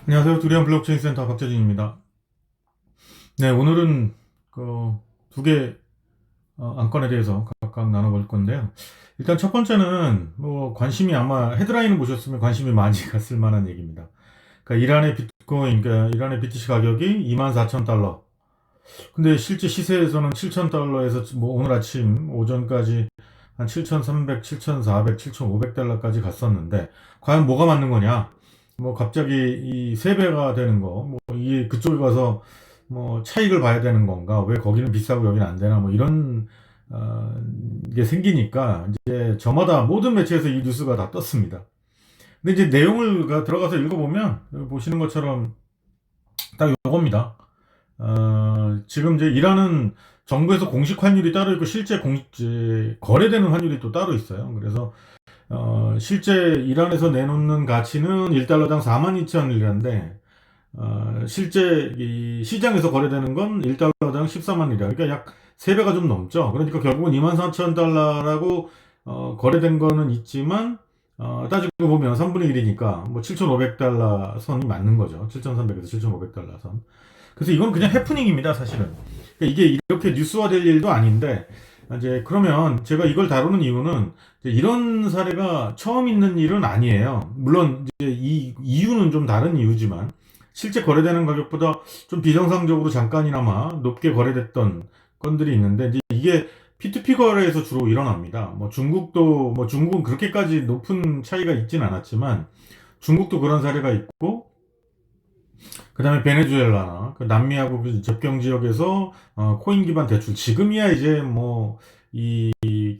안녕하세요. 두리안 블록체인 센터 박재진입니다. 네, 오늘은 그 두 개 안건에 대해서 각각 나눠볼 건데요. 일단 첫 번째는 뭐 관심이 아마 헤드라인을 보셨으면 관심이 많이 갔을 만한 얘기입니다. 그러니까 이란의 비트코인, 그러니까 이란의 BTC 가격이 24,000달러. 근데 실제 시세에서는 7,000달러에서 뭐 오늘 아침 오전까지 한 7,300, 7,400, 7,500달러까지 갔었는데 과연 뭐가 맞는 거냐? 뭐 갑자기 이 세 배가 되는 거, 뭐 이게 그쪽에 가서 뭐 차익을 봐야 되는 건가? 왜 거기는 비싸고 여기는 안 되나? 뭐 이런 어, 게 생기니까 이제 저마다 모든 매체에서 이 뉴스가 다 떴습니다. 근데 이제 내용을 들어가서 읽어보면 보시는 것처럼 딱 요겁니다. 지금 이제 이란은 정부에서 공식 환율이 따로 있고 실제 거래되는 환율이 또 따로 있어요. 그래서 실제 이란에서 내놓는 가치는 1달러당 42,000리라인데 실제 이 시장에서 거래되는 건 1달러당 14만 리라. 그러니까 약 3배가 좀 넘죠. 그러니까 결국은 24,000달러라고 거래된 거는 있지만 따지고 보면 3분의 1이니까 뭐 7,500달러 선이 맞는 거죠. 7,300에서 7,500달러 선. 그래서 이건 그냥 해프닝입니다, 사실은. 그러니까 이게 이렇게 뉴스화될 일도 아닌데, 이제 그러면 제가 이걸 다루는 이유는 이제 이런 사례가 처음 있는 일은 아니에요. 물론 이제 이 이유는 좀 다른 이유지만 실제 거래되는 가격보다 좀 비정상적으로 잠깐이나마 높게 거래됐던 건들이 있는데 이제 이게 P2P 거래에서 주로 일어납니다. 뭐 중국은 그렇게까지 높은 차이가 있진 않았지만 중국도 그런 사례가 있고 그 다음에 베네수엘라나 그 남미하고 그 접경 지역에서 코인 기반 대출 지금이야 이제 뭐 이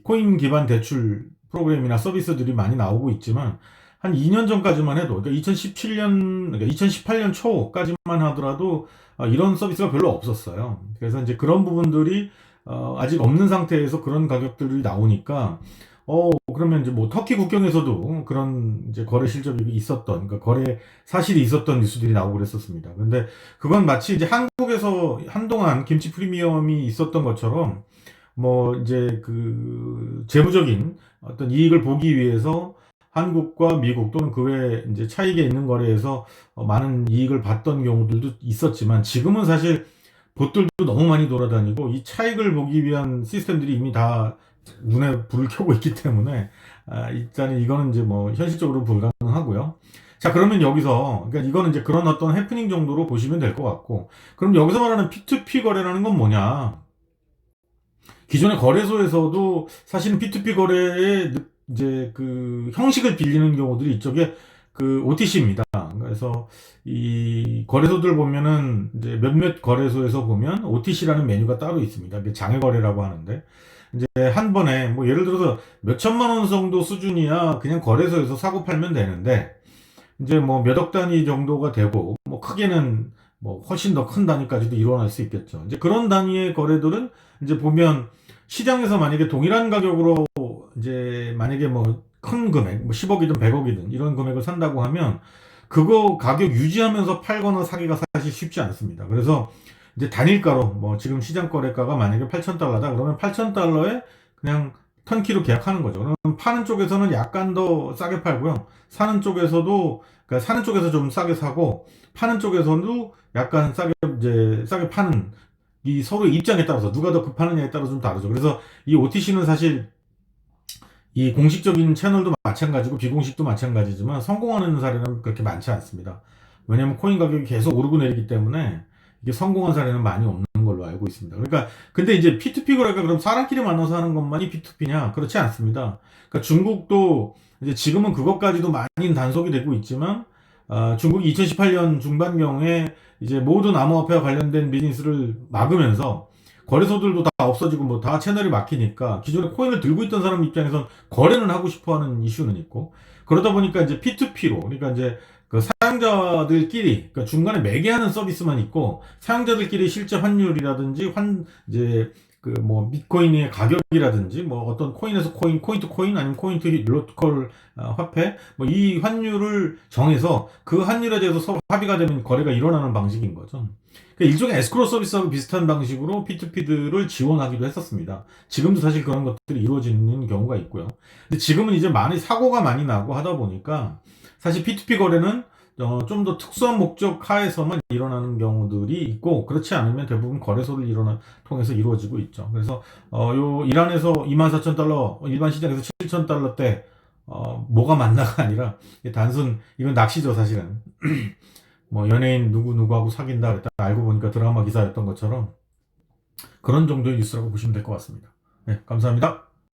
코인 기반 대출 프로그램이나 서비스들이 많이 나오고 있지만 한 2년 전까지만 해도 그러니까 2017년 그러니까 2018년 초까지만 하더라도 이런 서비스가 별로 없었어요. 그래서 이제 그런 부분들이 아직 없는 상태에서 그런 가격들이 나오니까 그러면 이제 뭐 터키 국경에서도 그런 이제 거래 실적이 있었던, 그러니까 거래 사실이 있었던 뉴스들이 나오고 그랬었습니다. 근데 그건 마치 이제 한국에서 한동안 김치 프리미엄이 있었던 것처럼 뭐 이제 그 재무적인 어떤 이익을 보기 위해서 한국과 미국 또는 그 외에 이제 차익에 있는 거래에서 많은 이익을 봤던 경우들도 있었지만 지금은 사실 봇들도 너무 많이 돌아다니고 이 차익을 보기 위한 시스템들이 이미 다 눈에 불을 켜고 있기 때문에 일단은 이거는 이제 뭐 현실적으로 불가능하고요. 자, 그러면 여기서 그러니까 이거는 이제 그런 어떤 해프닝 정도로 보시면 될 것 같고, 그럼 여기서 말하는 P2P 거래라는 건 뭐냐? 기존의 거래소에서도 사실은 P2P 거래의 이제 그 형식을 빌리는 경우들이 이쪽에 그 OTC입니다. 그래서 이 거래소들 보면은 이제 몇몇 거래소에서 보면 OTC라는 메뉴가 따로 있습니다. 이게 장외 거래라고 하는데 이제 한 번에 뭐 예를 들어서 몇 천만 원 정도 수준이야 그냥 거래소에서 사고 팔면 되는데 이제 뭐 몇 억 단위 정도가 되고 뭐 크게는 뭐 훨씬 더 큰 단위까지도 일어날 수 있겠죠. 이제 그런 단위의 거래들은 이제 보면 시장에서 만약에 동일한 가격으로 이제 만약에 뭐 큰 금액 뭐 10억이든 100억이든 이런 금액을 산다고 하면 그거 가격 유지하면서 팔거나 사기가 사실 쉽지 않습니다. 그래서 이제 단일가로 뭐 지금 시장 거래가가 만약에 8,000달러다 그러면 8,000달러에 그냥 턴키로 계약하는 거죠. 그러면 파는 쪽에서는 약간 더 싸게 팔고요. 사는 쪽에서도 그러니까 사는 쪽에서 좀 싸게 사고 파는 쪽에서도 약간 싸게 이제 싸게 파는 이 서로의 입장에 따라서 누가 더 급하느냐에 따라서 좀 다르죠. 그래서 이 OTC는 사실 이 공식적인 채널도 마찬가지고 비공식도 마찬가지지만 성공하는 사례는 그렇게 많지 않습니다. 왜냐하면 코인 가격이 계속 오르고 내리기 때문에 이게 성공한 사례는 많이 없는 걸로 알고 있습니다. 그러니까 근데 이제 P2P 거래가 그럼 사람끼리 만나서 하는 것만이 P2P냐? 그렇지 않습니다. 그러니까 중국도 이제 지금은 그것까지도 많이 단속이 되고 있지만 중국이 2018년 중반경에 이제 모든 암호화폐와 관련된 비즈니스를 막으면서 거래소들도 다 없어지고 뭐 다 채널이 막히니까 기존에 코인을 들고 있던 사람 입장에선 거래는 하고 싶어 하는 이슈는 있고 그러다 보니까 이제 P2P로 그러니까 이제 그 사용자들끼리 그러니까 중간에 매개하는 서비스만 있고 사용자들끼리 실제 환율이라든지 이제 그 뭐 비트코인의 가격이라든지 뭐 어떤 코인에서 코인 투 코인 아니면 코인 투 로컬 화폐 뭐 이 환율을 정해서 그 환율에 대해서 서로 합의가 되면 거래가 일어나는 방식인 거죠. 그러니까 일종의 에스크로 서비스하고 비슷한 방식으로 P2P들을 지원하기도 했었습니다. 지금도 사실 그런 것들이 이루어지는 경우가 있고요. 근데 지금은 이제 많이 사고가 많이 나고 하다 보니까 사실 P2P 거래는 좀 더 특수한 목적 하에서만 일어나는 경우들이 있고, 그렇지 않으면 대부분 거래소를 통해서 이루어지고 있죠. 그래서 요 이란에서 24,000달러, 일반 시장에서 7,000달러대 뭐가 맞나가 아니라 단순 이건 낚시죠 사실은. 뭐 연예인 누구하고 사귄다 그랬다 알고 보니까 드라마 기사였던 것처럼 그런 정도의 뉴스라고 보시면 될 것 같습니다. 네, 감사합니다.